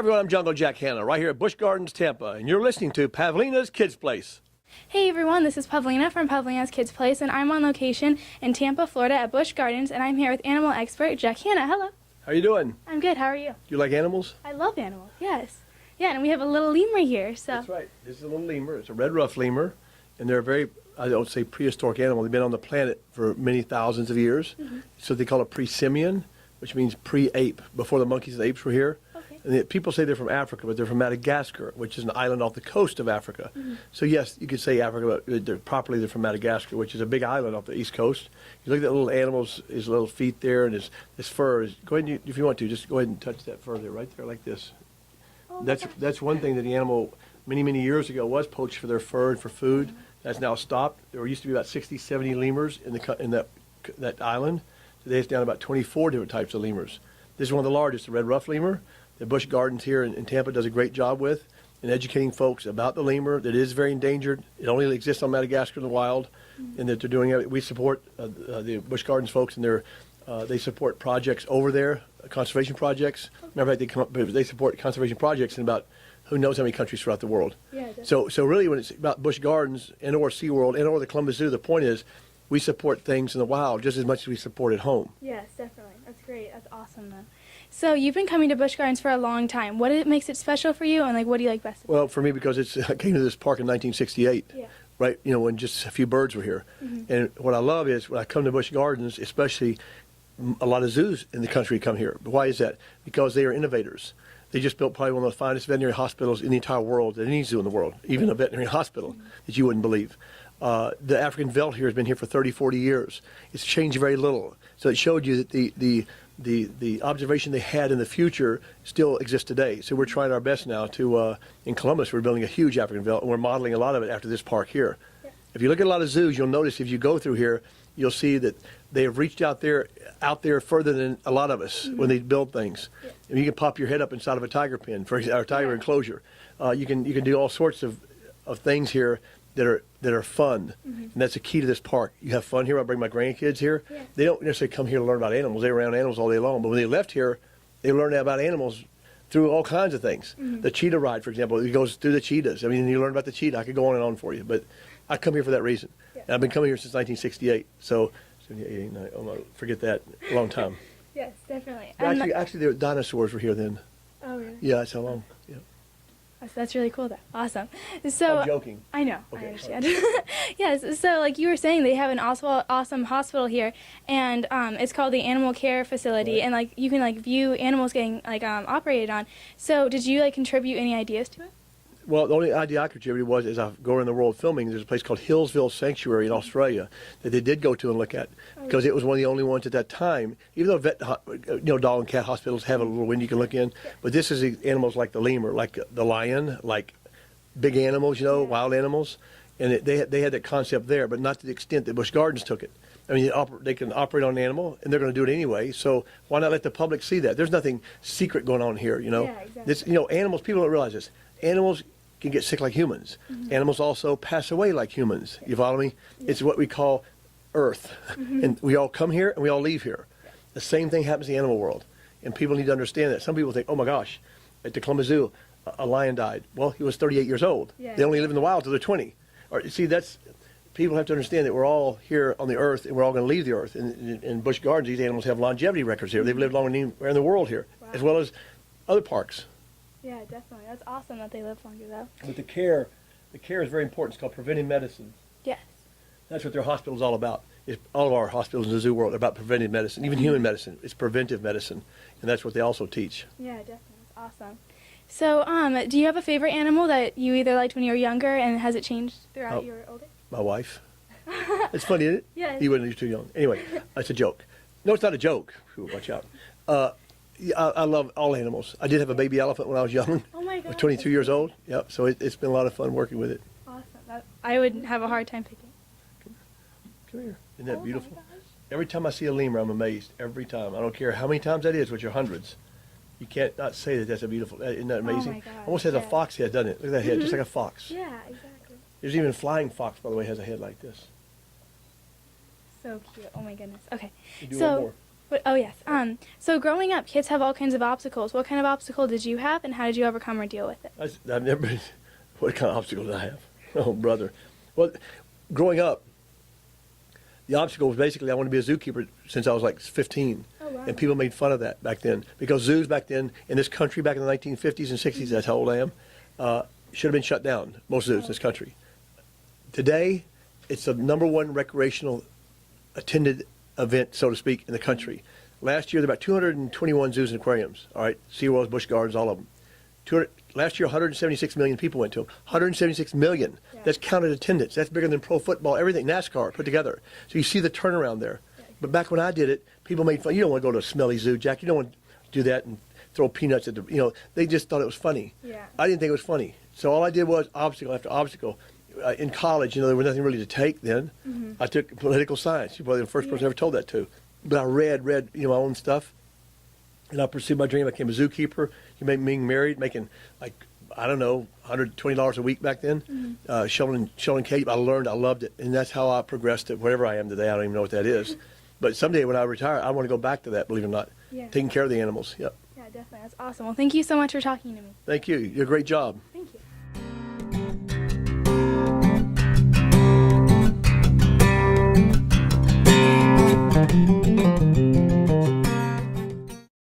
everyone, I'm Jungle Jack Hanna, right here at Busch Gardens, Tampa, and you're listening to Pavlina's Kidz Place. Hey everyone, this is Pavlina from Pavlina's Kidz Place, and I'm on location in Tampa, Florida at Busch Gardens, and I'm here with animal expert Jack Hanna. Hello. How you doing? I'm good. How are you? You like animals? I love animals, yes. Yeah, and we have a little lemur here, so. That's right. This is a little lemur. It's a red ruff lemur, and they're a very, I don't say prehistoric animal. They've been on the planet for many thousands of years, so they call it pre-simian, which means pre-ape, before the monkeys and apes were here. Okay. And people say they're from Africa, but they're from Madagascar, which is an island off the coast of Africa. So yes, you could say Africa, but they're from Madagascar, which is a big island off the east coast. You look at the little animals, his little feet there, and his fur. Go ahead, if you want to, just go ahead and touch that fur there, right there, like this. Oh, That's one thing that the animal many years ago was poached for their fur and for food. That's now stopped. There used to be about 60, 70 lemurs in that island. Today it's down to about 24 different types of lemurs. This is one of the largest, the red ruff lemur. The Busch Gardens here in Tampa does a great job with in educating folks about the lemur, that it is very endangered. It only exists on Madagascar in the wild, and that they're doing it. We support the Busch Gardens folks, and they support projects over there, conservation projects. Matter of fact, they support conservation projects in about who knows how many countries throughout the world. Yeah, so really when it's about Busch Gardens and or SeaWorld and or the Columbus Zoo, the point is we support things in the wild just as much as we support at home. Yes, definitely. That's great. That's awesome, though. So you've been coming to Busch Gardens for a long time. What makes it special for you, and what do you like best about it? Well, for me, because I came to this park in 1968, Yeah. right? When just a few birds were here. And what I love is when I come to Busch Gardens, especially a lot of zoos in the country come here. Why is that? Because they are innovators. They just built probably one of the finest veterinary hospitals in the entire world, than any zoo in the world, even a veterinary hospital that you wouldn't believe. The African veldt here has been here for 30, 40 years. It's changed very little. So it showed you that the observation they had in the future still exists today. So we're trying our best now to, in Columbus, we're building a huge African veldt, and we're modeling a lot of it after this park here. Yeah. If you look at a lot of zoos, you'll notice if you go through here, you'll see that they have reached out there further than a lot of us when they build things. Yeah. And you can pop your head up inside of a tiger pen, for example, or a tiger enclosure. You can do all sorts of things here that are fun, and that's the key to this park. You have fun here. I bring my grandkids here. Yeah. They don't necessarily come here to learn about animals. They're around animals all day long, but when they left here, they learned about animals through all kinds of things. The cheetah ride, for example, it goes through the cheetahs. I mean, you learn about the cheetah. I could go on and on for you, but I come here for that reason. Yeah. And I've been coming here since 1968, so 78, 89, oh no, forget that, a long time. Yes, definitely. Actually, the dinosaurs were here then. Oh, really? Yeah, that's how long. Yeah. That's really cool, though. Awesome. So I'm joking. I know. Okay, I understand. Yes. So, like you were saying, they have an awesome hospital here, and it's called the Animal Care Facility, right. and you can view animals getting operated on. So, did you contribute any ideas to it? Well, the only idea I contributed was, as I go around the world filming, there's a place called Hillsville Sanctuary in Australia that they did go to and look at, because it was one of the only ones at that time. Even though dog and cat hospitals have a little window you can look in, but this is animals like the lemur, like the lion, like big animals, wild animals, and they had that concept there, but not to the extent that Busch Gardens took it. I mean, they can operate on an animal, and they're going to do it anyway. So why not let the public see that? There's nothing secret going on here, Yeah, exactly. This, animals. People don't realize this. Animals can get sick like humans. Animals also pass away like humans. You follow me? It's what we call Earth. And we all come here and we all leave here. The same thing happens in the animal world. And people need to understand that. Some people think, oh my gosh, at the Columbus Zoo, a lion died. Well, he was 38 years old. Yeah. They only live in the wild till they're 20. People have to understand that we're all here on the earth and we're all going to leave the earth. In Busch Gardens, these animals have longevity records here. They've lived longer than anywhere in the world here, as well as other parks. Yeah, definitely. That's awesome that they live longer, though. But the care is very important. It's called preventive medicine. Yes. That's what their hospital is all about. All of our hospitals in the zoo world are about preventive medicine, even human medicine. It's preventive medicine, and that's what they also teach. Yeah, definitely. That's awesome. So, do you have a favorite animal that you either liked when you were younger, and has it changed throughout your older? My wife. It's funny, isn't it? Yes. You wouldn't, you're too young. Anyway, that's a joke. No, it's not a joke. Ooh, watch out. I love all animals. I did have a baby elephant when I was young. Oh my God. I was 22 years old. Yep. So it's been a lot of fun working with it. Awesome. I would have a hard time picking. Come here. Isn't that beautiful? Every time I see a lemur, I'm amazed. Every time. I don't care how many times that is, which are hundreds. You can't not say that that's a beautiful. Isn't that amazing? Oh my gosh, Almost has a fox head, doesn't it? Look at that head, just like a fox. Yeah, exactly. There's even a flying fox, by the way, has a head like this. So cute. Oh my goodness. Okay. You do one more. Oh, yes. So growing up, kids have all kinds of obstacles. What kind of obstacle did you have, and how did you overcome or deal with it? I've never been, what kind of obstacles did I have? Oh, brother. Well, growing up, the obstacle was basically I wanted to be a zookeeper since I was like 15. Oh, wow. And people made fun of that back then because zoos back then in this country, back in the 1950s and 60s, that's how old I am, should have been shut down, most zoos in this country. Today, it's the #1 recreational attended event, so to speak, in the country. Last year, there were about 221 zoos and aquariums, all right, SeaWorlds, Busch Gardens, all of them. Last year, 176 million people went to them. 176 million. Yeah. That's counted attendance. That's bigger than pro football, everything, NASCAR put together. So you see the turnaround there. Yeah. But back when I did it, people made fun. You don't want to go to a smelly zoo, Jack. You don't want to do that and throw peanuts at the, they just thought it was funny. Yeah. I didn't think it was funny. So all I did was obstacle after obstacle. In college, there was nothing really to take then. Mm-hmm. I took political science. You're probably the first person I ever told that to. But I read, my own stuff. And I pursued my dream. I became a zookeeper. You made me married, making like, I don't know, $120 a week back then. Mm-hmm. Sheldon cake. I learned. I loved it. And that's how I progressed to wherever I am today. I don't even know what that is. But someday when I retire, I want to go back to that, believe it or not. Yeah. Taking care of the animals. Yep. Yeah, definitely. That's awesome. Well, thank you so much for talking to me. Thank you. You did a great job.